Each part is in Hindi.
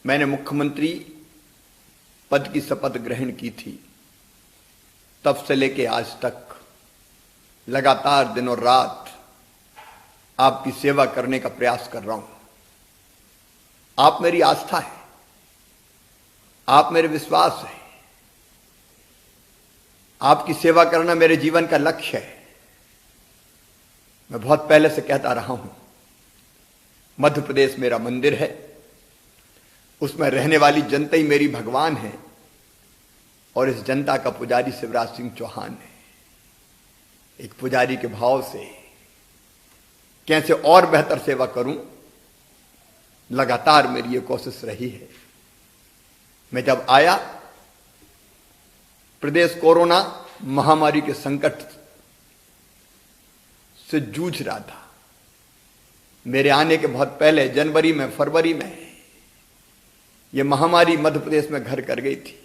मैंने मुख्यमंत्री पद की शपथ ग्रहण की थी, तब से लेके आज तक लगातार दिन और रात आपकी सेवा करने का प्रयास कर रहा हूं। आप मेरी आस्था है, आप मेरे विश्वास है, आपकी सेवा करना मेरे जीवन का लक्ष्य है। मैं बहुत पहले से कहता रहा हूं, मध्य प्रदेश मेरा मंदिर है, उसमें रहने वाली जनता ही मेरी भगवान है और इस जनता का पुजारी शिवराज सिंह चौहान है। एक पुजारी के भाव से कैसे और बेहतर सेवा करूं, लगातार मेरी ये कोशिश रही है। मैं जब आया, प्रदेश कोरोना महामारी के संकट से जूझ रहा था। मेरे आने के बहुत पहले जनवरी में, फरवरी में यह महामारी मध्य प्रदेश में घर कर गई थी।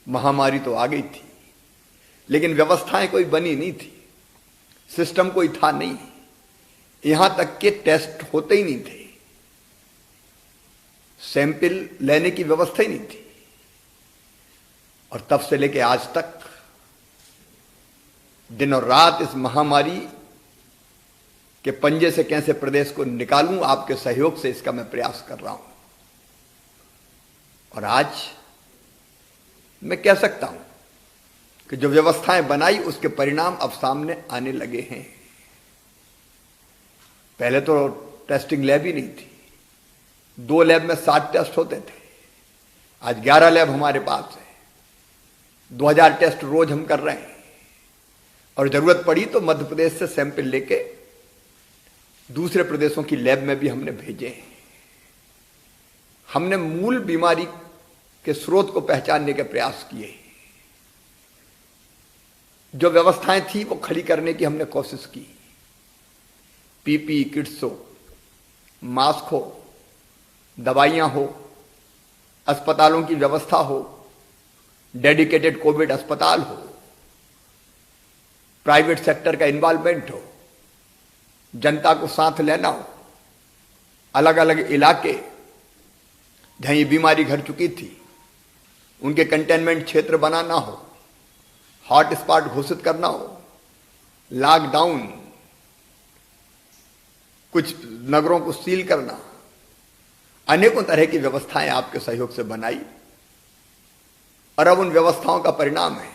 महामारी तो आ गई थी, लेकिन व्यवस्थाएं कोई बनी नहीं थी, सिस्टम कोई था नहीं, यहां तक के टेस्ट होते ही नहीं थे, सैंपल लेने की व्यवस्था ही नहीं थी। और तब से लेके आज तक दिन और रात इस महामारी के पंजे से कैसे प्रदेश को निकालूं, आपके सहयोग से इसका मैं प्रयास कर रहा हूं। और आज मैं कह सकता हूं कि जो व्यवस्थाएं बनाई उसके परिणाम अब सामने आने लगे हैं। पहले तो टेस्टिंग लैब ही नहीं थी, 2 लैब में 60 टेस्ट होते थे, आज 11 लैब हमारे पास है, 2000 टेस्ट रोज हम कर रहे हैं। और जरूरत पड़ी तो मध्य प्रदेश से सैंपल लेके दूसरे प्रदेशों की लैब में भी हमने भेजे हैं। हमने मूल बीमारी के स्रोत को पहचानने के प्रयास किए। जो व्यवस्थाएं थी वो खड़ी करने की हमने कोशिश की। पीपी किट्स हो, मास्क हो, दवाइयां हो, अस्पतालों की व्यवस्था हो, डेडिकेटेड कोविड अस्पताल हो, प्राइवेट सेक्टर का इन्वॉल्वमेंट हो, जनता को साथ लेना हो, अलग अलग इलाके जहां ये बीमारी घर चुकी थी उनके कंटेनमेंट क्षेत्र बनाना हो, हॉटस्पॉट घोषित करना हो, लॉकडाउन, कुछ नगरों को सील करना, अनेकों तरह की व्यवस्थाएं आपके सहयोग से बनाई। और अब उन व्यवस्थाओं का परिणाम है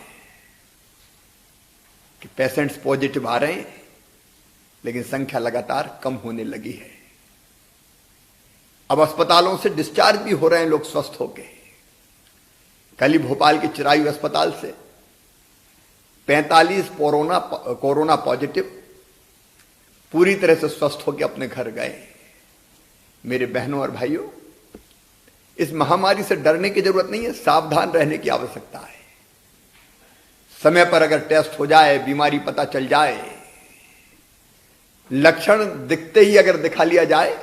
कि पेशेंट्स पॉजिटिव आ रहे हैं, लेकिन संख्या लगातार कम होने लगी है। अब अस्पतालों से डिस्चार्ज भी हो रहे हैं लोग स्वस्थ होके। कल ही भोपाल के चिरायु अस्पताल से 45 कोरोना पॉजिटिव पूरी तरह से स्वस्थ होकर अपने घर गए। मेरे बहनों और भाइयों, इस महामारी से डरने की जरूरत नहीं है, सावधान रहने की आवश्यकता है। समय पर अगर टेस्ट हो जाए, बीमारी पता चल जाए, लक्षण दिखते ही अगर दिखा लिया जाए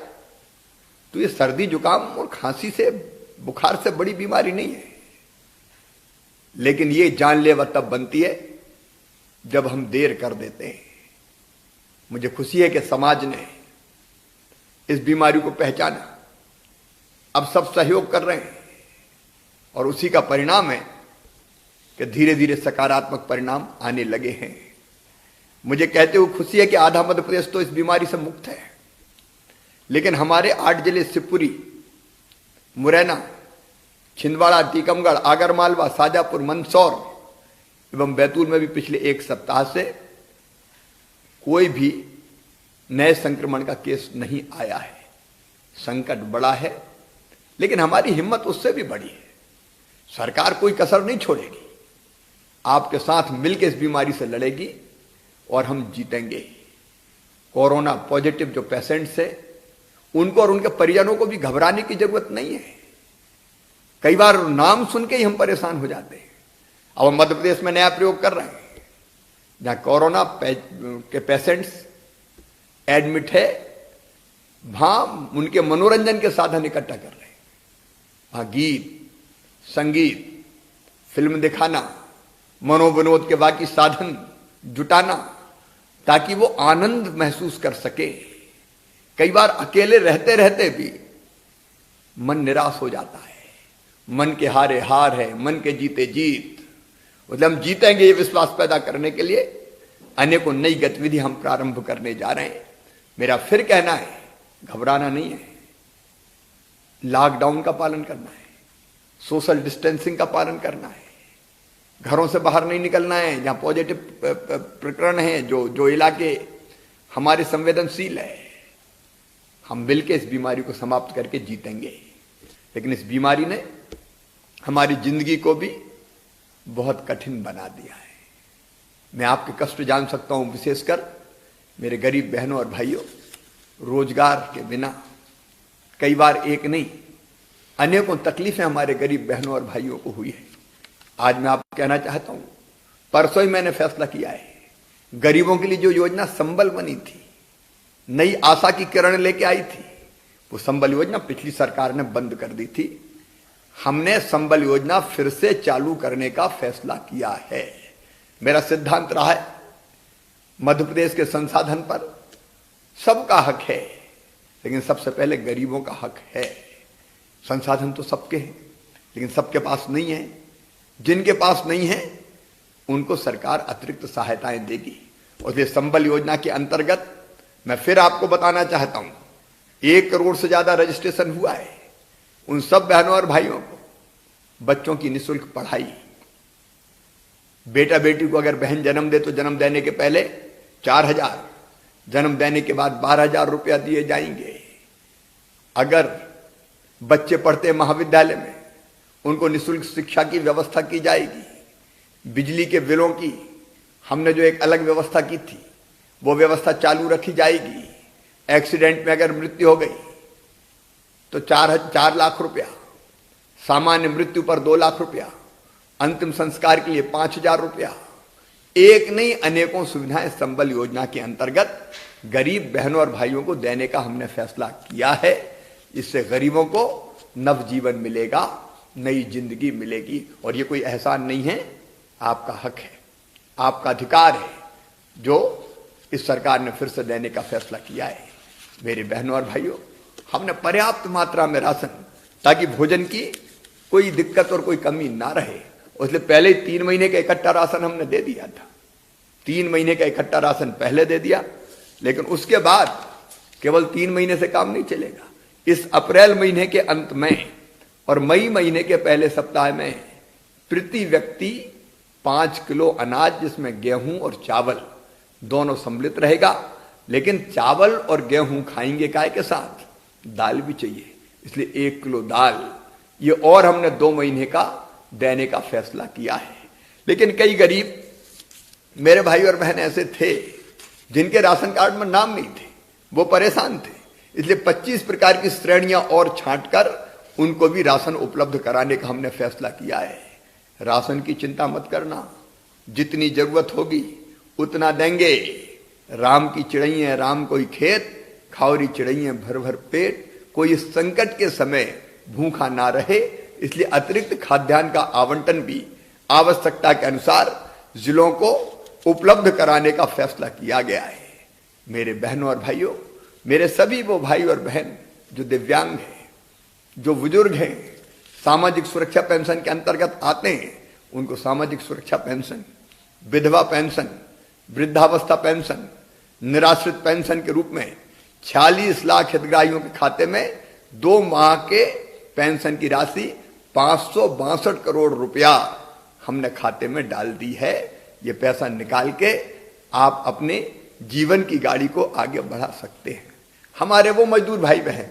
तो ये सर्दी जुकाम और खांसी से, बुखार से बड़ी बीमारी नहीं है। लेकिन ये जानलेवा तब बनती है जब हम देर कर देते हैं। मुझे खुशी है कि समाज ने इस बीमारी को पहचाना, अब सब सहयोग कर रहे हैं और उसी का परिणाम है कि धीरे धीरे सकारात्मक परिणाम आने लगे हैं। मुझे कहते हुए खुशी है कि आधा मध्य प्रदेश तो इस बीमारी से मुक्त है, लेकिन हमारे 8 जिले शिवपुरी, मुरैना, छिंदवाड़ा, टीकमगढ़, आगरमालवा, शाजापुर, मंदसौर एवं बैतूल में भी पिछले 1 सप्ताह से कोई भी नए संक्रमण का केस नहीं आया है। संकट बड़ा है, लेकिन हमारी हिम्मत उससे भी बड़ी है। सरकार कोई कसर नहीं छोड़ेगी, आपके साथ मिलकर इस बीमारी से लड़ेगी और हम जीतेंगे। कोरोना पॉजिटिव जो पेशेंट्स है, उनको और उनके परिजनों को भी घबराने की जरूरत नहीं है। कई बार नाम सुन के ही हम परेशान हो जाते हैं। अब हम मध्य प्रदेश में नया प्रयोग कर रहे हैं, जहां कोरोना के पेशेंट्स एडमिट है, वहां उनके मनोरंजन के साधन इकट्ठा कर रहे हैं। वहां गीत, संगीत, फिल्म दिखाना, मनोविनोद के बाकी साधन जुटाना, ताकि वो आनंद महसूस कर सके। कई बार अकेले रहते रहते भी मन निराश हो जाता है। मन के हारे हार है, मन के जीते जीत। मतलब हम जीतेंगे ये विश्वास पैदा करने के लिए अनेकों नई गतिविधि हम प्रारंभ करने जा रहे हैं। मेरा फिर कहना है, घबराना नहीं है, लॉकडाउन का पालन करना है, सोशल डिस्टेंसिंग का पालन करना है, घरों से बाहर नहीं निकलना है। जहां पॉजिटिव प्रकरण है, जो इलाके हमारे संवेदनशील है, हम मिलकर इस बीमारी को समाप्त करके जीतेंगे। लेकिन इस बीमारी ने हमारी जिंदगी को भी बहुत कठिन बना दिया है। मैं आपके कष्ट जान सकता हूं, विशेषकर मेरे गरीब बहनों और भाइयों। रोजगार के बिना कई बार एक नहीं अनेकों तकलीफें हमारे गरीब बहनों और भाइयों को हुई है। आज मैं आपको कहना चाहता हूं, परसों ही मैंने फैसला किया है, गरीबों के लिए जो योजना संबल बनी थी, नई आशा की किरण लेके आई थी, वो संबल योजना पिछली सरकार ने बंद कर दी थी। हमने संबल योजना फिर से चालू करने का फैसला किया है। मेरा सिद्धांत रहा है, मध्य प्रदेश के संसाधन पर सबका हक है, लेकिन सबसे पहले गरीबों का हक है। संसाधन तो सबके हैं, लेकिन सबके पास नहीं है। जिनके पास नहीं है उनको सरकार अतिरिक्त सहायताएं देगी। और इसलिए संबल योजना के अंतर्गत मैं फिर आपको बताना चाहता हूं, 1 करोड़ से ज्यादा रजिस्ट्रेशन हुआ है। उन सब बहनों और भाइयों को बच्चों की निःशुल्क पढ़ाई। बेटा बेटी को अगर बहन जन्म दे तो जन्म देने के पहले 4,000, जन्म देने के बाद 12,000 रुपया दिए जाएंगे। अगर बच्चे पढ़ते महाविद्यालय में, उनको निःशुल्क शिक्षा की व्यवस्था की जाएगी। बिजली के बिलों की हमने जो एक अलग व्यवस्था की थी, वो व्यवस्था चालू रखी जाएगी। एक्सीडेंट में अगर मृत्यु हो गई तो 4 लाख रुपया, सामान्य मृत्यु पर 2 लाख रुपया, अंतिम संस्कार के लिए 5,000 रुपया। एक नहीं अनेकों सुविधाएं संबल योजना के अंतर्गत गरीब बहनों और भाइयों को देने का हमने फैसला किया है। इससे गरीबों को नवजीवन मिलेगा, नई जिंदगी मिलेगी। और ये कोई एहसान नहीं है, आपका हक है, आपका अधिकार है, जो इस सरकार ने फिर से देने का फैसला किया है। मेरे बहनों और भाइयों, हमने पर्याप्त मात्रा में राशन, ताकि भोजन की कोई दिक्कत और कोई कमी ना रहे, इसलिए पहले ही 3 महीने का इकट्ठा राशन हमने दे दिया था। 3 महीने का इकट्ठा राशन पहले दे दिया, लेकिन उसके बाद केवल 3 महीने से काम नहीं चलेगा। इस अप्रैल महीने के अंत में और मई महीने के पहले सप्ताह में प्रति व्यक्ति 5 किलो अनाज, जिसमें गेहूं और चावल दोनों सम्मिलित रहेगा। लेकिन चावल और गेहूं खाएंगे काय के साथ, दाल भी चाहिए, इसलिए 1 किलो दाल, ये और हमने 2 महीने का देने का फैसला किया है। लेकिन कई गरीब मेरे भाई और बहन ऐसे थे जिनके राशन कार्ड में नाम नहीं थे, वो परेशान थे। इसलिए 25 प्रकार की श्रेणियां और छांटकर उनको भी राशन उपलब्ध कराने का हमने फैसला किया है। राशन की चिंता मत करना, जितनी जरूरत होगी उतना देंगे। राम की चिड़ैया राम कोई खेत, खावरी चिड़ैया भर भर पेट। कोई इस संकट के समय भूखा ना रहे, इसलिए अतिरिक्त खाद्यान्न का आवंटन भी आवश्यकता के अनुसार जिलों को उपलब्ध कराने का फैसला किया गया है। मेरे बहनों और भाइयों, मेरे सभी वो भाई और बहन जो दिव्यांग हैं, जो बुजुर्ग हैं, सामाजिक सुरक्षा पेंशन के अंतर्गत आते हैं, उनको सामाजिक सुरक्षा पेंशन, विधवा पेंशन, वृद्धावस्था पेंशन, निराश्रित पेंशन के रूप में 46 लाख हितग्राहियों के खाते में 2 माह के पेंशन की राशि 562 करोड़ रुपया हमने खाते में डाल दी है। ये पैसा निकाल के आप अपने जीवन की गाड़ी को आगे बढ़ा सकते हैं। हमारे वो मजदूर भाई बहन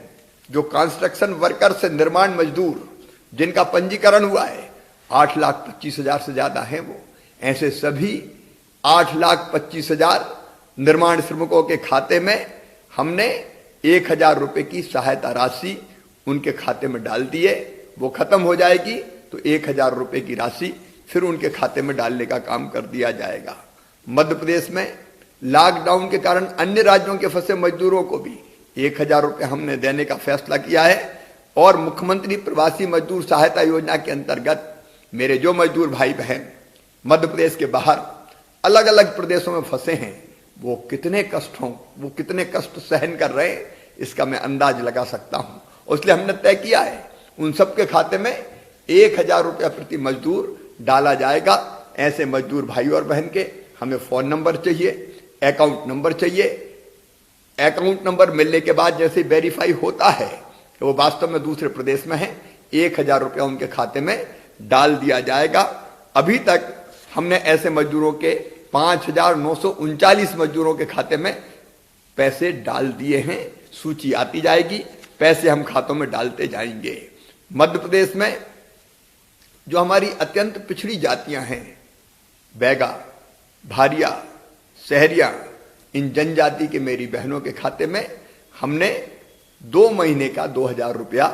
जो कंस्ट्रक्शन वर्कर से, निर्माण मजदूर जिनका पंजीकरण हुआ है, 8,25,000 से ज्यादा है, वो ऐसे सभी 8,25,000 निर्माण श्रमिकों के खाते में हमने 1,000 रुपए की सहायता राशि उनके खाते में डाल दी है। वो खत्म हो जाएगी तो 1,000 रुपए की राशि फिर उनके खाते में डालने का काम कर दिया जाएगा। मध्य प्रदेश में लॉकडाउन के कारण अन्य राज्यों के फंसे मजदूरों को भी 1,000 रुपए हमने देने का फैसला किया है। और मुख्यमंत्री प्रवासी मजदूर सहायता योजना के अंतर्गत मेरे जो मजदूर भाई बहन मध्य प्रदेश के बाहर अलग अलग प्रदेशों में फंसे हैं, वो कितने कष्ट सहन कर रहे हैं, इसका मैं अंदाज लगा सकता हूं। इसलिए हमने तय किया है उन सबके खाते में 1,000 रुपया प्रति मजदूर डाला जाएगा। ऐसे मजदूर भाई और बहन के हमें फोन नंबर चाहिए, अकाउंट नंबर चाहिए। अकाउंट नंबर मिलने के बाद जैसे वेरीफाई होता है कि वो वास्तव में दूसरे प्रदेश में है, 1,000 रुपया उनके खाते में डाल दिया जाएगा। अभी तक हमने ऐसे मजदूरों के 5,939 मजदूरों के खाते में पैसे डाल दिए हैं। सूची आती जाएगी, पैसे हम खातों में डालते जाएंगे। मध्य प्रदेश में जो हमारी अत्यंत पिछड़ी जातियां हैं, बैगा, भारिया, सहरिया, इन जनजाति के मेरी बहनों के खाते में हमने 2 महीने का 2,000 रुपया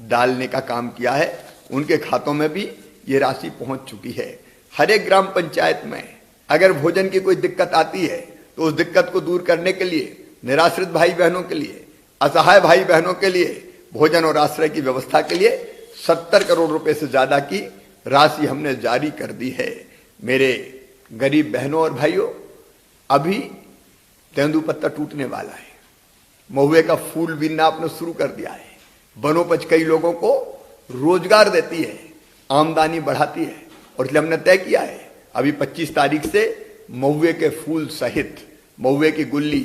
डालने का काम किया है। उनके खातों में भी ये राशि पहुंच चुकी है। हर एक ग्राम पंचायत में अगर भोजन की कोई दिक्कत आती है तो उस दिक्कत को दूर करने के लिए निराश्रित भाई बहनों के लिए, असहाय भाई बहनों के लिए भोजन और आश्रय की व्यवस्था के लिए 70 करोड़ रुपए से ज्यादा की राशि हमने जारी कर दी है। मेरे गरीब बहनों और भाइयों, अभी तेंदुपत्ता टूटने वाला है, महुए का फूल बीनना आपने शुरू कर दिया है। वनोपज कई लोगों को रोजगार देती है, आमदनी बढ़ाती है, और इसलिए हमने तय किया है अभी 25 तारीख से महुए के फूल सहित महुए की गुल्ली,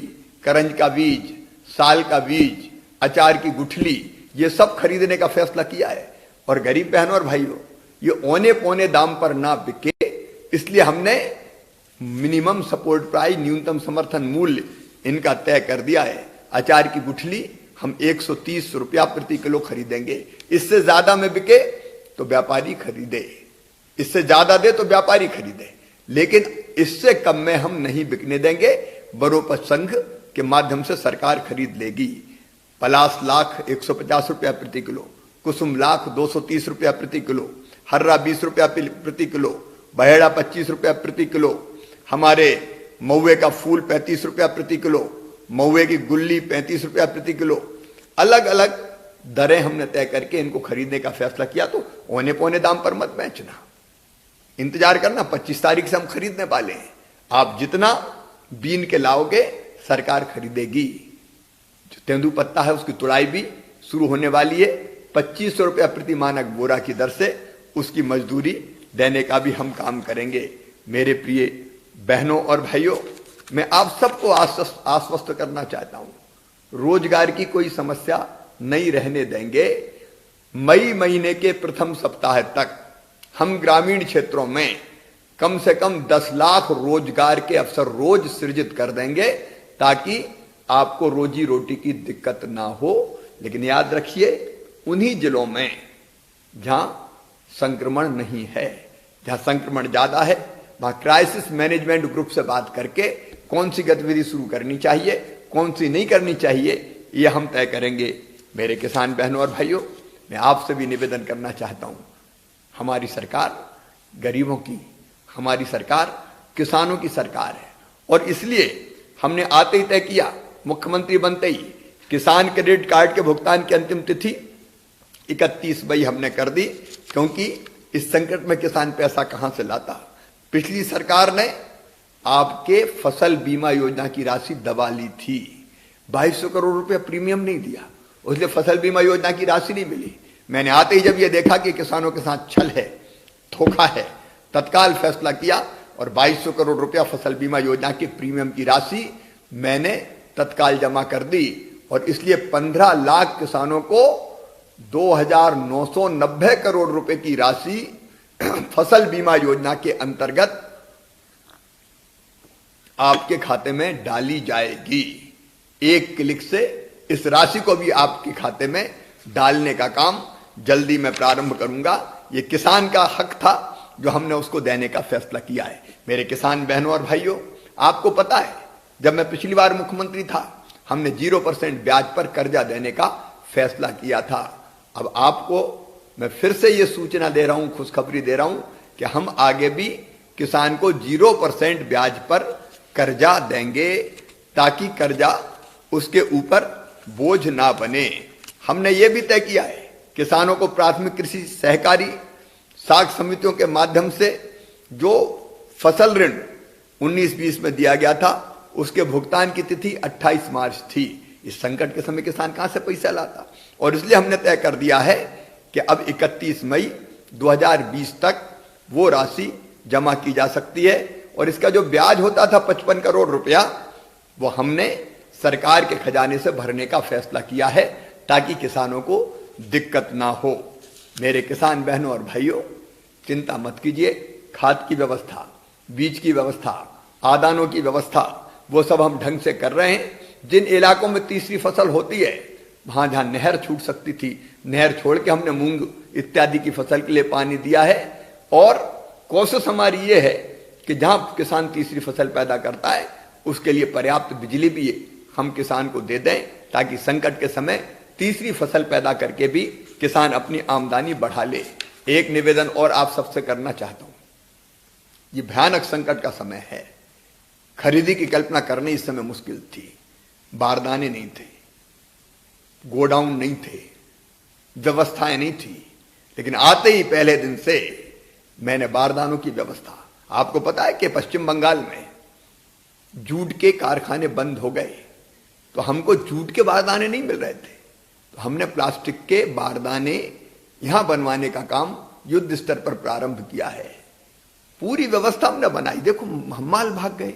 करंज का बीज, साल का बीज, अचार की गुठली, ये सब खरीदने का फैसला किया है। और गरीब बहनों और भाइयों, ये औने पौने दाम पर ना बिके, इसलिए हमने मिनिमम सपोर्ट प्राइस, न्यूनतम समर्थन मूल्य इनका तय कर दिया है। अचार की गुठली हम 130 रुपया प्रति किलो खरीदेंगे। इससे ज्यादा में बिके तो व्यापारी खरीदे, इससे ज्यादा दे तो व्यापारी खरीदे, लेकिन इससे कम में हम नहीं बिकने देंगे। वनोपज संघ के माध्यम से सरकार खरीद लेगी। पलाश लाख 150 रुपया प्रति किलो, कुसुम लाख 230 रुपया प्रति किलो, हर्रा 20 रुपया प्रति किलो, बहेड़ा 25 रुपया प्रति किलो, हमारे महुए का फूल 35 रुपया प्रति किलो, महुए की गुल्ली 35 रुपया प्रति किलो। अलग अलग दरें हमने तय करके इनको खरीदने का फैसला किया। तो औने पौने दाम पर मत बेचना, इंतजार करना, 25 तारीख से हम खरीदने वाले हैं। आप जितना बीन के लाओगे सरकार खरीदेगी। जो तेंदुपत्ता है उसकी तुड़ाई भी शुरू होने वाली है। 2500 रुपया प्रति मानक बोरा की दर से उसकी मजदूरी देने का भी हम काम करेंगे। मेरे प्रिय बहनों और भाइयों, मैं आप सबको आश्वस्त करना चाहता हूं, रोजगार की कोई समस्या नहीं रहने देंगे। मई महीने के प्रथम सप्ताह तक हम ग्रामीण क्षेत्रों में कम से कम 10 लाख रोजगार के अवसर रोज सृजित कर देंगे, ताकि आपको रोजी रोटी की दिक्कत ना हो। लेकिन याद रखिए, उन्हीं जिलों में जहां संक्रमण नहीं है, जहां संक्रमण ज्यादा है, वहां क्राइसिस मैनेजमेंट ग्रुप से बात करके कौन सी गतिविधि शुरू करनी चाहिए, कौन सी नहीं करनी चाहिए, ये हम तय करेंगे। मेरे किसान बहनों और भाइयों, मैं आपसे भी निवेदन करना चाहता हूं, हमारी सरकार गरीबों की, हमारी सरकार किसानों की सरकार है। और इसलिए हमने आते ही तय किया, मुख्यमंत्री बनते ही किसान क्रेडिट कार्ड के भुगतान की अंतिम तिथि 31 मई हमने कर दी, क्योंकि इस संकट में किसान पैसा कहां से लाता। पिछली सरकार ने आपके फसल बीमा योजना की राशि दबा ली थी, 2200 करोड़ रुपए प्रीमियम नहीं दिया, इसलिए फसल बीमा योजना की राशि नहीं मिली। मैंने आते ही जब यह देखा कि किसानों के साथ छल है, धोखा है, तत्काल फैसला किया और 2200 करोड़ रुपया फसल बीमा योजना के प्रीमियम की राशि मैंने तत्काल जमा कर दी। और इसलिए 15 लाख किसानों को 2,990 करोड़ रुपए की राशि फसल बीमा योजना के अंतर्गत आपके खाते में डाली जाएगी। एक क्लिक से इस राशि को भी आपके खाते में डालने का काम जल्दी मैं प्रारंभ करूंगा। ये किसान का हक था जो हमने उसको देने का फैसला किया है। मेरे किसान बहनों और भाइयों, आपको पता है, जब मैं पिछली बार मुख्यमंत्री था, हमने 0% ब्याज पर कर्जा देने का फैसला किया था। अब आपको मैं फिर से ये सूचना दे रहा हूं, खुशखबरी दे रहा हूं कि हम आगे भी किसान को 0% ब्याज पर कर्जा देंगे, ताकि कर्जा उसके ऊपर बोझ ना बने। हमने ये भी तय किया है, किसानों को प्राथमिक कृषि सहकारी साख समितियों के माध्यम से जो फसल ऋण 19-20 में दिया गया था, उसके भुगतान की तिथि 28 मार्च थी। इस संकट के समय किसान कहां से पैसा लाता, और इसलिए हमने तय कर दिया है कि अब 31 मई 2020 तक वो राशि जमा की जा सकती है। और इसका जो ब्याज होता था 55 करोड़ रुपया, वो हमने सरकार के खजाने से भरने का फैसला किया है ताकि किसानों को दिक्कत ना हो। मेरे किसान बहनों और भाइयों, चिंता मत कीजिए। खाद की व्यवस्था, बीज की व्यवस्था, आदानों की व्यवस्था, वो सब हम ढंग से कर रहे हैं। जिन इलाकों में तीसरी फसल होती है, वहां जहां नहर छूट सकती थी, नहर छोड़ के हमने मूंग इत्यादि की फसल के लिए पानी दिया है। और कोशिश हमारी ये है कि जहां किसान तीसरी फसल पैदा करता है, उसके लिए पर्याप्त बिजली भी हम किसान को दे दें, ताकि संकट के समय तीसरी फसल पैदा करके भी किसान अपनी आमदनी बढ़ा ले। एक निवेदन और आप सबसे करना चाहता हूं, ये भयानक संकट का समय है। खरीदी की कल्पना करनी इस समय मुश्किल थी। बारदाने नहीं थे, गोडाउन नहीं थे, व्यवस्थाएं नहीं थी, लेकिन आते ही पहले दिन से मैंने बारदानों की व्यवस्था। आपको पता है कि पश्चिम बंगाल में जूट के कारखाने बंद हो गए, तो हमको जूट के बारदाने नहीं मिल रहे थे, तो हमने प्लास्टिक के बारदाने यहां बनवाने का काम युद्ध स्तर पर प्रारंभ किया है। पूरी व्यवस्था हमने बनाई। देखो, हम्माल भाग गए,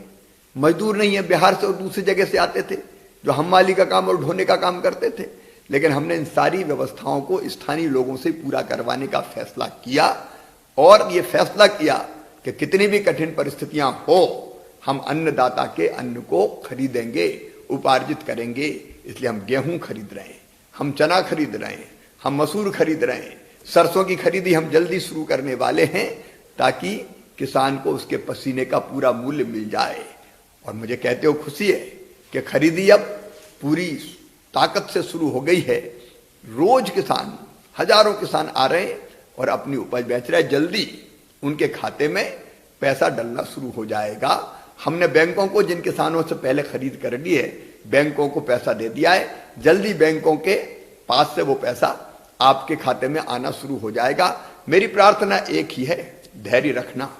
मजदूर नहीं है, बिहार से और दूसरी जगह से आते थे जो हम्माली का काम और ढोने का काम करते थे, लेकिन हमने इन सारी व्यवस्थाओं को स्थानीय लोगों से पूरा करवाने का फैसला किया। और ये फैसला किया कि कितनी भी कठिन परिस्थितियां हो, हम अन्नदाता के अन्न को खरीदेंगे, उपार्जित करेंगे। इसलिए हम गेहूं खरीद रहे हैं, हम चना खरीद रहे हैं, हम मसूर खरीद रहे हैं, सरसों की खरीदी हम जल्दी शुरू करने वाले हैं, ताकि किसान को उसके पसीने का पूरा मूल्य मिल जाए। और मुझे कहते हो खुशी है कि खरीदी अब पूरी ताकत से शुरू हो गई है। रोज किसान, हजारों किसान आ रहे हैं और अपनी उपज बेच रहे हैं। जल्दी उनके खाते में पैसा डलना शुरू हो जाएगा। हमने बैंकों को, जिन किसानों से पहले खरीद कर ली है, बैंकों को पैसा दे दिया है। जल्दी बैंकों के पास से वो पैसा आपके खाते में आना शुरू हो जाएगा। मेरी प्रार्थना एक ही है, धैर्य रखना।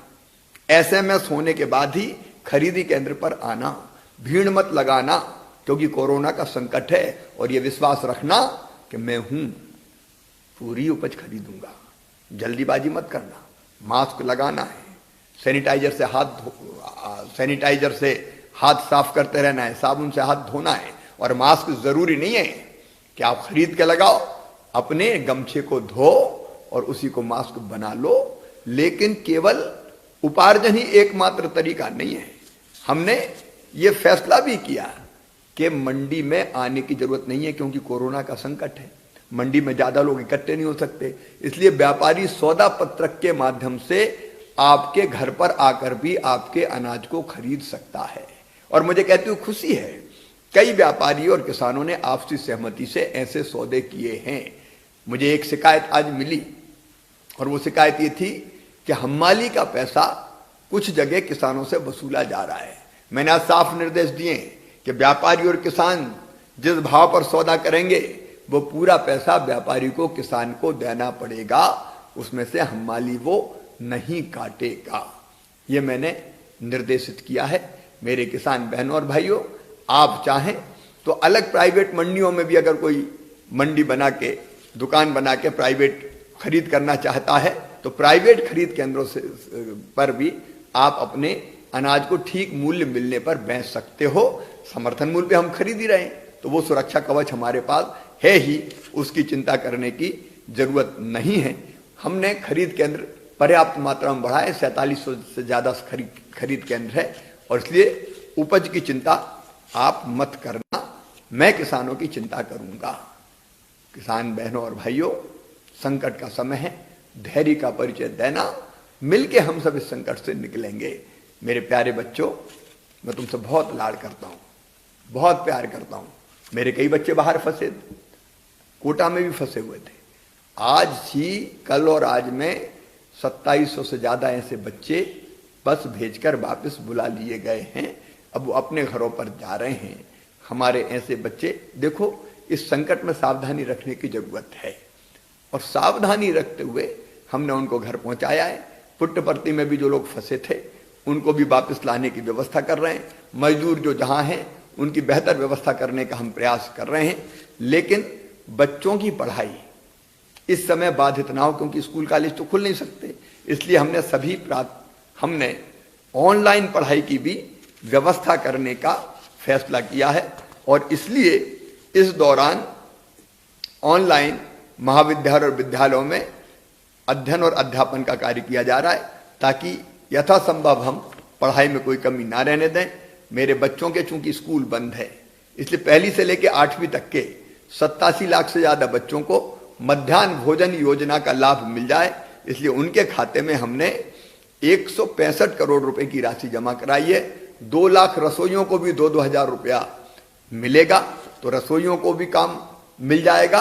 एसएमएस होने के बाद ही खरीदी केंद्र पर आना, भीड़ मत लगाना, क्योंकि कोरोना का संकट है। और ये विश्वास रखना कि मैं हूं, पूरी उपज खरीदूंगा। जल्दीबाजी मत करना, मास्क लगाना है, सैनिटाइजर से हाथ साफ करते रहना है, साबुन से हाथ धोना है। और मास्क जरूरी नहीं है कि आप खरीद के लगाओ, अपने गमछे को धो और उसी को मास्क बना लो। लेकिन केवल उपार्जन ही एकमात्र तरीका नहीं है। हमने ये फैसला भी किया कि मंडी में आने की जरूरत नहीं है, क्योंकि कोरोना का संकट है। मंडी में ज्यादा लोग इकट्ठे नहीं हो सकते, इसलिए व्यापारी सौदा पत्रक के माध्यम से आपके घर पर आकर भी आपके अनाज को खरीद सकता है। और मुझे कहती हूँ खुशी है, कई व्यापारी और किसानों ने आपसी सहमति से ऐसे सौदे किए हैं। मुझे एक शिकायत आज मिली, और वो शिकायत ये थी कि हम्माली का पैसा कुछ जगह किसानों से वसूला जा रहा है। मैंने आज साफ निर्देश दिए कि व्यापारी और किसान जिस भाव पर सौदा करेंगे, वो पूरा पैसा व्यापारी को, किसान को देना पड़ेगा। उसमें से हम्माली वो नहीं काटेगा। ये मैंने निर्देशित किया है। मेरे किसान बहनों और भाइयों, आप चाहें तो अलग प्राइवेट मंडियों में भी अगर कोई मंडी बना के, दुकान बना के प्राइवेट खरीद करना चाहता है, तो प्राइवेट खरीद केंद्रों से पर भी आप अपने अनाज को ठीक मूल्य मिलने पर बेच सकते हो। समर्थन मूल्य पे हम खरीद ही रहे हैं, तो वो सुरक्षा कवच हमारे पास है ही, उसकी चिंता करने की जरूरत नहीं है। हमने खरीद केंद्र पर्याप्त मात्रा में बढ़ाए, 4700 से ज्यादा खरीद केंद्र है। और इसलिए उपज की चिंता आप मत करना, मैं किसानों की चिंता करूंगा। किसान बहनों और भाइयों, संकट का समय है, धैर्य का परिचय देना, मिलके हम सब इस संकट से निकलेंगे। मेरे प्यारे बच्चों, मैं तुमसे बहुत लाड करता हूं, बहुत प्यार करता हूं। मेरे कई बच्चे बाहर फंसे थे, कोटा में भी फंसे हुए थे। आज ही, कल और आज में 2700 से ज्यादा ऐसे बच्चे बस भेजकर वापस बुला लिए गए हैं। अब वो अपने घरों पर जा रहे हैं। हमारे ऐसे बच्चे, देखो, इस संकट में सावधानी रखने की जरूरत है, और सावधानी रखते हुए हमने उनको घर पहुंचाया है। पुट्टपर्ती में भी जो लोग फंसे थे, उनको भी वापस लाने की व्यवस्था कर रहे हैं। मजदूर जो जहां हैं, उनकी बेहतर व्यवस्था करने का हम प्रयास कर रहे हैं। लेकिन बच्चों की पढ़ाई इस समय बाधित ना हो, क्योंकि स्कूल कॉलेज तो खुल नहीं सकते। इसलिए हमने ऑनलाइन पढ़ाई की भी व्यवस्था करने का फैसला किया है। और इसलिए इस दौरान ऑनलाइन महाविद्यालय और विद्यालयों में अध्ययन और अध्यापन का कार्य किया जा रहा है, ताकि यथासंभव हम पढ़ाई में कोई कमी ना रहने दें। मेरे बच्चों के चूंकि स्कूल बंद है, इसलिए पहली से लेकर 8वीं तक के 87 लाख से ज्यादा बच्चों को मध्याह्न भोजन योजना का लाभ मिल जाए, इसलिए उनके खाते में हमने 165 करोड़ रुपए की राशि जमा कराई है। 2 लाख रसोइयों को भी 2-2 हजार रुपया मिलेगा, तो रसोइयों को भी काम मिल जाएगा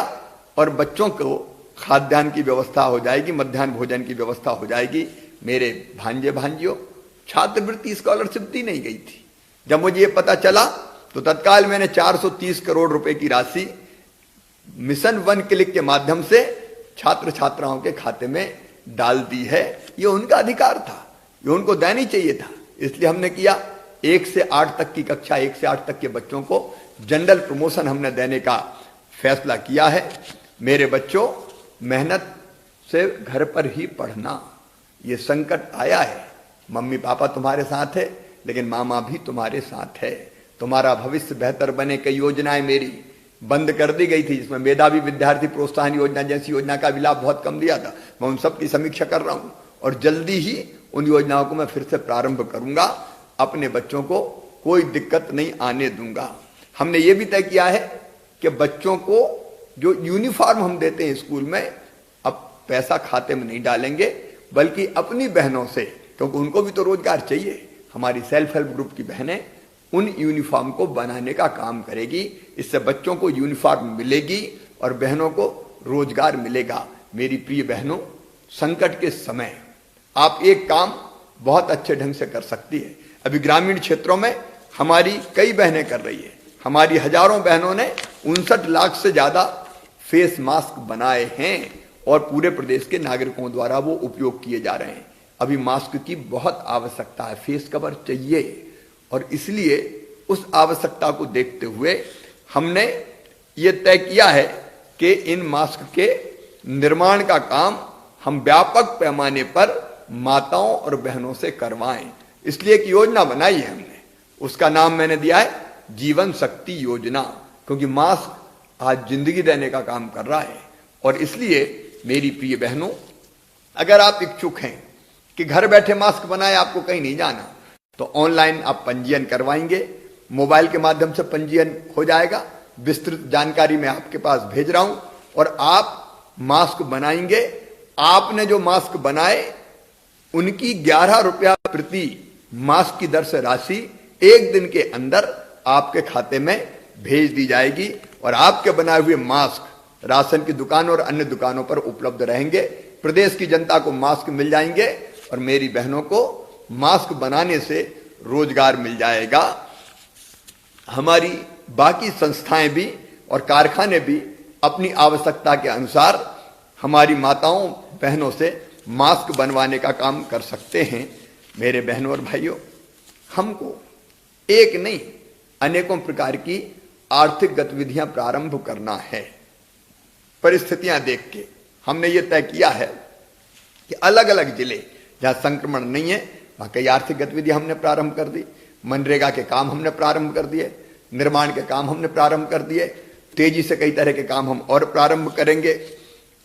और बच्चों को खाद्यान्न की व्यवस्था हो जाएगी, मध्याह्न भोजन की व्यवस्था हो जाएगी। मेरे भांजे भांजियों, छात्रवृत्ति स्कॉलरशिप दी नहीं गई थी। जब मुझे ये पता चला तो तत्काल मैंने 430 करोड़ रुपए की राशि मिशन वन क्लिक के माध्यम से छात्र छात्राओं के खाते में डाल दी है। ये उनका अधिकार था, ये उनको देना ही चाहिए था। इसलिए हमने किया। 1 से 8 तक की कक्षा, 1 से 8 तक के बच्चों को जनरल प्रमोशन हमने देने का फैसला किया है। मेरे बच्चों, मेहनत से घर पर ही पढ़ना। ये संकट आया है, मम्मी पापा तुम्हारे साथ है, लेकिन मामा भी तुम्हारे साथ है। तुम्हारा भविष्य बेहतर बने, कई योजनाएं मेरी बंद कर दी गई थी, जिसमें मेधावी विद्यार्थी प्रोत्साहन योजना जैसी योजना का भी लाभ बहुत कम दिया था। मैं उन सब की समीक्षा कर रहा हूं और जल्दी ही उन योजनाओं को मैं फिर से प्रारंभ करूंगा। अपने बच्चों को कोई दिक्कत नहीं आने दूंगा। हमने ये भी तय किया है कि बच्चों को जो यूनिफॉर्म हम देते हैं स्कूल में, अब पैसा खाते में नहीं डालेंगे, बल्कि अपनी बहनों से, क्योंकि उनको भी तो रोजगार चाहिए। हमारी सेल्फ हेल्प ग्रुप की बहनें उन यूनिफॉर्म को बनाने का काम करेगी। इससे बच्चों को यूनिफॉर्म मिलेगी और बहनों को रोजगार मिलेगा। मेरी प्रिय बहनों, संकट के समय आप एक काम बहुत अच्छे ढंग से कर सकती है। अभी ग्रामीण क्षेत्रों में हमारी कई बहनें कर रही है। हमारी हजारों बहनों ने 59 लाख से ज्यादा फेस मास्क बनाए हैं और पूरे प्रदेश के नागरिकों द्वारा वो उपयोग किए जा रहे हैं। अभी मास्क की बहुत आवश्यकता है, फेस कवर चाहिए, और इसलिए उस आवश्यकता को देखते हुए हमने ये तय किया है कि इन मास्क के निर्माण का काम हम व्यापक पैमाने पर माताओं और बहनों से करवाएं। इसलिए एक योजना बनाई है हमने, उसका नाम मैंने दिया है जीवन शक्ति योजना, क्योंकि मास्क आज जिंदगी देने का काम कर रहा है। और इसलिए मेरी प्रिय बहनों, अगर आप इच्छुक हैं कि घर बैठे मास्क बनाए, आपको कहीं नहीं जाना, तो ऑनलाइन आप पंजीयन करवाएंगे, मोबाइल के माध्यम से पंजीयन हो जाएगा। विस्तृत जानकारी मैं आपके पास भेज रहा हूं और आप मास्क बनाएंगे। आपने जो मास्क बनाए उनकी 11 रुपया प्रति मास्क की दर से राशि 1 दिन के अंदर आपके खाते में भेज दी जाएगी और आपके बनाए हुए मास्क राशन की दुकानों और अन्य दुकानों पर उपलब्ध रहेंगे। प्रदेश की जनता को मास्क मिल जाएंगे और मेरी बहनों को मास्क बनाने से रोजगार मिल जाएगा। हमारी बाकी संस्थाएं भी और कारखाने भी अपनी आवश्यकता के अनुसार हमारी माताओं बहनों से मास्क बनवाने का काम कर सकते हैं। मेरे बहनों और भाइयों, हमको एक नहीं अनेकों प्रकार की आर्थिक गतिविधियां प्रारंभ करना है। परिस्थितियां देख के हमने ये तय किया है कि अलग अलग जिले जहां संक्रमण नहीं है वहां कई आर्थिक गतिविधियां हमने प्रारंभ कर दी। मनरेगा के काम हमने प्रारंभ कर दिए, निर्माण के काम हमने प्रारंभ कर दिए। तेजी से कई तरह के काम हम और प्रारंभ करेंगे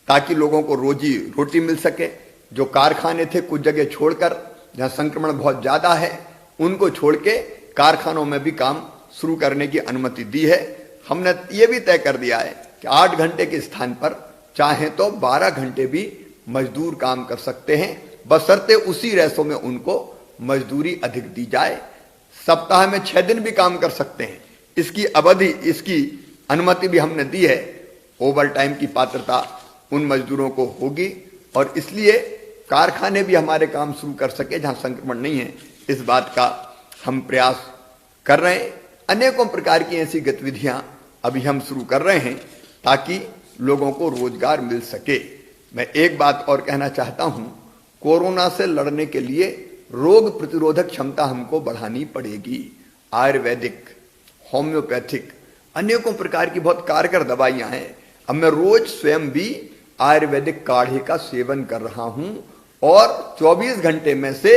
ताकि लोगों को रोजी रोटी मिल सके। जो कारखाने थे कुछ जगह छोड़कर, जहां संक्रमण बहुत ज्यादा है, उनको छोड़ के कारखानों में भी काम शुरू करने की अनुमति दी है। हमने ये भी तय कर दिया है कि 8 घंटे के स्थान पर चाहे तो 12 घंटे भी मजदूर काम कर सकते हैं, बशर्ते उसी रेशो में उनको मजदूरी अधिक दी जाए। सप्ताह में 6 दिन भी काम कर सकते हैं, इसकी अवधि, इसकी अनुमति भी हमने दी है। ओवर टाइम की पात्रता उन मजदूरों को होगी और इसलिए कारखाने भी हमारे काम शुरू कर सके जहां संक्रमण नहीं है, इस बात का हम प्रयास कर रहे हैं। अनेकों प्रकार की ऐसी गतिविधियां अभी हम शुरू कर रहे हैं ताकि लोगों को रोजगार मिल सके। मैं एक बात और कहना चाहता हूं, कोरोना से लड़ने के लिए रोग प्रतिरोधक क्षमता हमको बढ़ानी पड़ेगी। आयुर्वेदिक, होम्योपैथिक, अनेकों प्रकार की बहुत कारगर दवाइयां हैं। अब मैं रोज स्वयं भी आयुर्वेदिक काढ़े का सेवन कर रहा हूं और 24 घंटे में से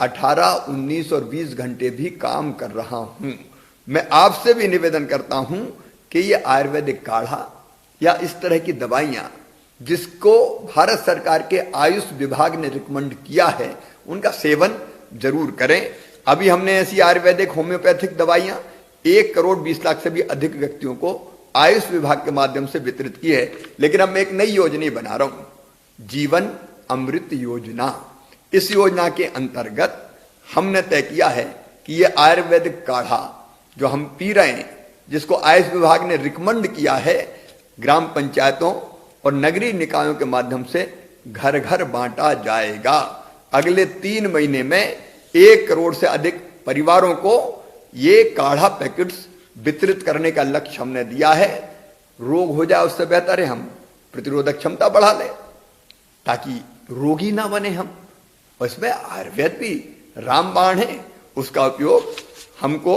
18, 19 और 20 घंटे भी काम कर रहा हूं। मैं आपसे भी निवेदन करता हूं कि ये आयुर्वेदिक काढ़ा या इस तरह की दवाइयां जिसको भारत सरकार के आयुष विभाग ने रिकमेंड किया है, उनका सेवन जरूर करें। अभी हमने ऐसी आयुर्वेदिक होम्योपैथिक दवाइयां 1 करोड़ 20 लाख से भी अधिक व्यक्तियों को आयुष विभाग के माध्यम से वितरित की है। लेकिन अब मैं एक नई योजना बना रहा हूं, जीवन अमृत योजना। इस योजना के अंतर्गत हमने तय किया है कि यह आयुर्वेदिक काढ़ा जो हम पी रहे हैं, जिसको आयुष विभाग ने रिकमेंड किया है, ग्राम पंचायतों और नगरीय निकायों के माध्यम से घर घर बांटा जाएगा। अगले 3 महीने में 1 करोड़ से अधिक परिवारों को ये काढ़ा पैकेट्स वितरित करने का लक्ष्य हमने दिया है। रोग हो जाए उससे बेहतर है हम प्रतिरोधक क्षमता बढ़ा लें ताकि रोगी ना बने हम। और इसमें आयुर्वेद भी रामबाण है, उसका उपयोग हमको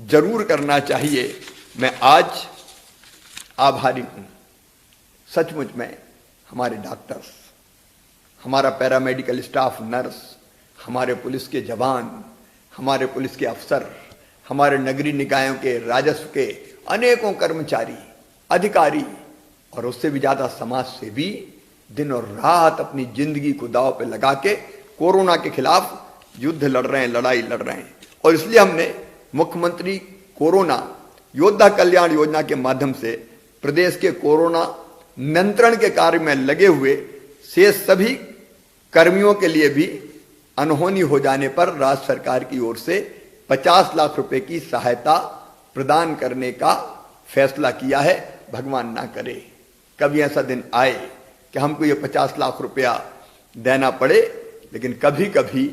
जरूर करना चाहिए। मैं आज आभारी हूं सचमुच में हमारे डॉक्टर्स, हमारा पैरामेडिकल स्टाफ, नर्स, हमारे पुलिस के जवान, हमारे पुलिस के अफसर, हमारे नगरीय निकायों के राजस्व के अनेकों कर्मचारी, अधिकारी और उससे भी ज्यादा समाज सेवी दिन और रात अपनी जिंदगी को दांव पे लगा के कोरोना के खिलाफ युद्ध लड़ रहे हैं, लड़ाई लड़ रहे हैं। और इसलिए हमने मुख्यमंत्री कोरोना योद्धा कल्याण योजना के माध्यम से प्रदेश के कोरोना नियंत्रण के कार्य में लगे हुए शेष सभी कर्मियों के लिए भी अनहोनी हो जाने पर राज्य सरकार की ओर से 50 लाख रुपए की सहायता प्रदान करने का फैसला किया है। भगवान ना करे कभी ऐसा दिन आए कि हमको ये 50 लाख रुपया देना पड़े, लेकिन कभी कभी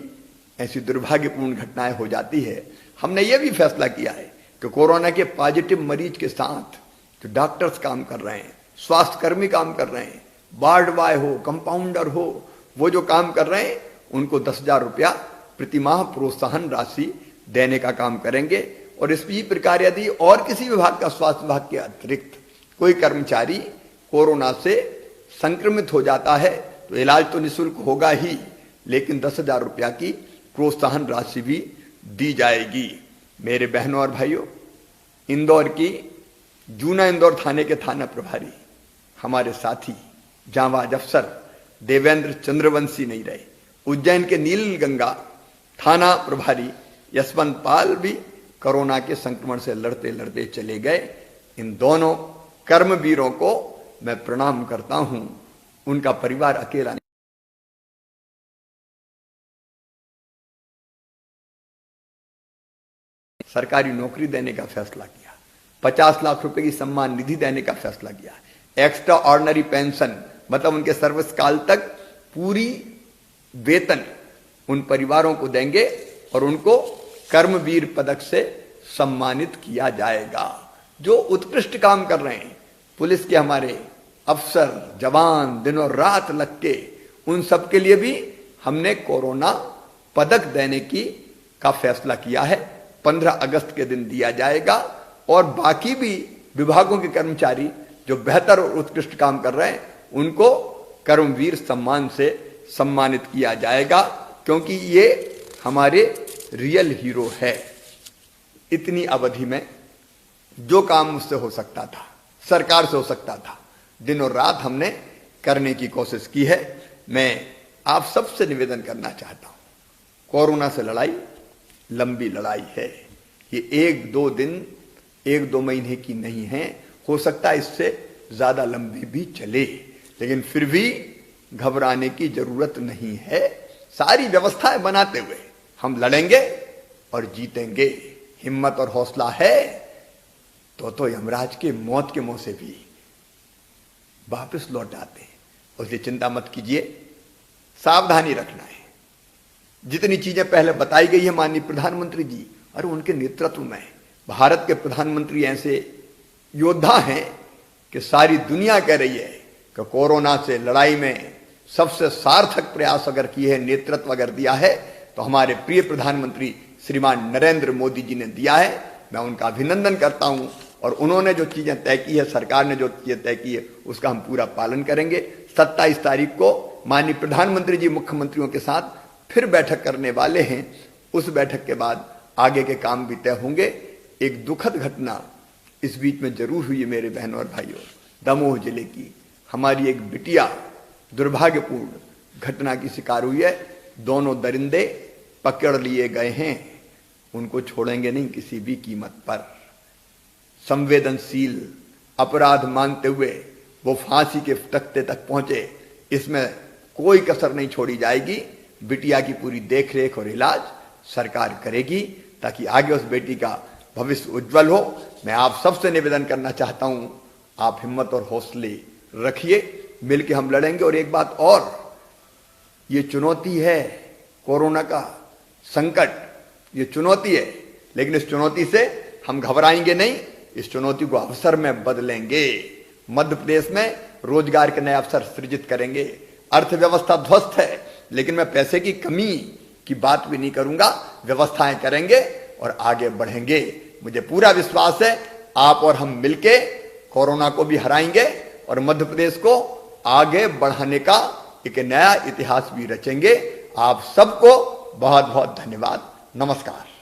ऐसी दुर्भाग्यपूर्ण घटनाएं हो जाती है। हमने ये भी फैसला किया है कि कोरोना के पॉजिटिव मरीज के साथ जो डॉक्टर्स काम कर रहे हैं, स्वास्थ्य कर्मी काम कर रहे हैं, वार्ड बॉय हो, कंपाउंडर हो, वो जो काम कर रहे हैं उनको 10,000 रुपया प्रति माह प्रोत्साहन राशि देने का काम करेंगे। और इसी प्रकार यदि और किसी विभाग का, स्वास्थ्य विभाग के अतिरिक्त कोई कर्मचारी कोरोना से संक्रमित हो जाता है तो इलाज तो निःशुल्क होगा ही, लेकिन 10,000 रुपया की प्रोत्साहन राशि भी दी जाएगी। मेरे बहनों और भाइयों, इंदौर की जूना इंदौर थाने के थाना प्रभारी हमारे साथी जांबाज अफसर देवेंद्र चंद्रवंशी नहीं रहे। उज्जैन के नीलगंगा थाना प्रभारी यशवंत पाल भी कोरोना के संक्रमण से लड़ते लड़ते चले गए। इन दोनों कर्मवीरों को मैं प्रणाम करता हूं। उनका परिवार अकेला नहीं। सरकारी नौकरी देने का फैसला किया, 50 लाख रुपए की सम्मान निधि देने का फैसला किया, एक्स्ट्रा ऑर्डिनरी पेंशन मतलब उनके सर्विस काल तक पूरी वेतन उन परिवारों को देंगे और उनको कर्मवीर पदक से सम्मानित किया जाएगा। जो उत्कृष्ट काम कर रहे हैं, पुलिस के हमारे अफसर जवान दिनों रात लग के, उन सब के लिए भी हमने कोरोना पदक देने का फैसला किया है। 15 अगस्त के दिन दिया जाएगा। और बाकी भी विभागों के कर्मचारी जो बेहतर और उत्कृष्ट काम कर रहे हैं उनको कर्मवीर सम्मान से सम्मानित किया जाएगा, क्योंकि ये हमारे रियल हीरो है। इतनी अवधि में जो काम मुझसे हो सकता था, सरकार से हो सकता था, दिन और रात हमने करने की कोशिश की है। मैं आप सबसे निवेदन करना चाहता हूं, कोरोना से लड़ाई लंबी लड़ाई है। ये 1-2 दिन 1-2 महीने की नहीं है, हो सकता है इससे ज्यादा लंबी भी चले, लेकिन फिर भी घबराने की जरूरत नहीं है। सारी व्यवस्थाएं बनाते हुए हम लड़ेंगे और जीतेंगे। हिम्मत और हौसला है तो यमराज के मौत के मुंह से भी वापस लौट आते हैं। उसलिए चिंता मत कीजिए, सावधानी रखना है। जितनी चीजें पहले बताई गई है माननीय प्रधानमंत्री जी, और उनके नेतृत्व में भारत के प्रधानमंत्री ऐसे योद्धा हैं कि सारी दुनिया कह रही है कि कोरोना से लड़ाई में सबसे सार्थक प्रयास अगर किए हैं, नेतृत्व अगर दिया है, तो हमारे प्रिय प्रधानमंत्री श्रीमान नरेंद्र मोदी जी ने दिया है। मैं उनका अभिनंदन करता हूं और उन्होंने जो चीजें तय की है, सरकार ने जो चीजें तय की है, उसका हम पूरा पालन करेंगे। 27 तारीख को माननीय प्रधानमंत्री जी मुख्यमंत्रियों के साथ फिर बैठक करने वाले हैं। उस बैठक के बाद आगे के काम भी तय होंगे। एक दुखद घटना इस बीच में जरूर हुई है मेरे बहनों और भाइयों। दमोह जिले की हमारी एक बिटिया दुर्भाग्यपूर्ण घटना की शिकार हुई है। दोनों दरिंदे पकड़ लिए गए हैं, उनको छोड़ेंगे नहीं किसी भी कीमत पर। संवेदनशील अपराध मानते हुए वो फांसी के तख्ते तक पहुंचे, इसमें कोई कसर नहीं छोड़ी जाएगी। बिटिया की पूरी देखरेख और इलाज सरकार करेगी ताकि आगे उस बेटी का भविष्य उज्जवल हो। मैं आप सबसे निवेदन करना चाहता हूं, आप हिम्मत और हौसले रखिए, मिलकर हम लड़ेंगे। और एक बात और, ये चुनौती है, कोरोना का संकट, ये चुनौती है, लेकिन इस चुनौती से हम घबराएंगे नहीं, इस चुनौती को अवसर में बदलेंगे। मध्य प्रदेश में रोजगार के नए अवसर सृजित करेंगे। अर्थव्यवस्था ध्वस्त है, लेकिन मैं पैसे की कमी की बात भी नहीं करूंगा, व्यवस्थाएं करेंगे और आगे बढ़ेंगे। मुझे पूरा विश्वास है आप और हम मिलके कोरोना को भी हराएंगे और मध्य प्रदेश को आगे बढ़ाने का एक नया इतिहास भी रचेंगे। आप सबको बहुत बहुत धन्यवाद। नमस्कार।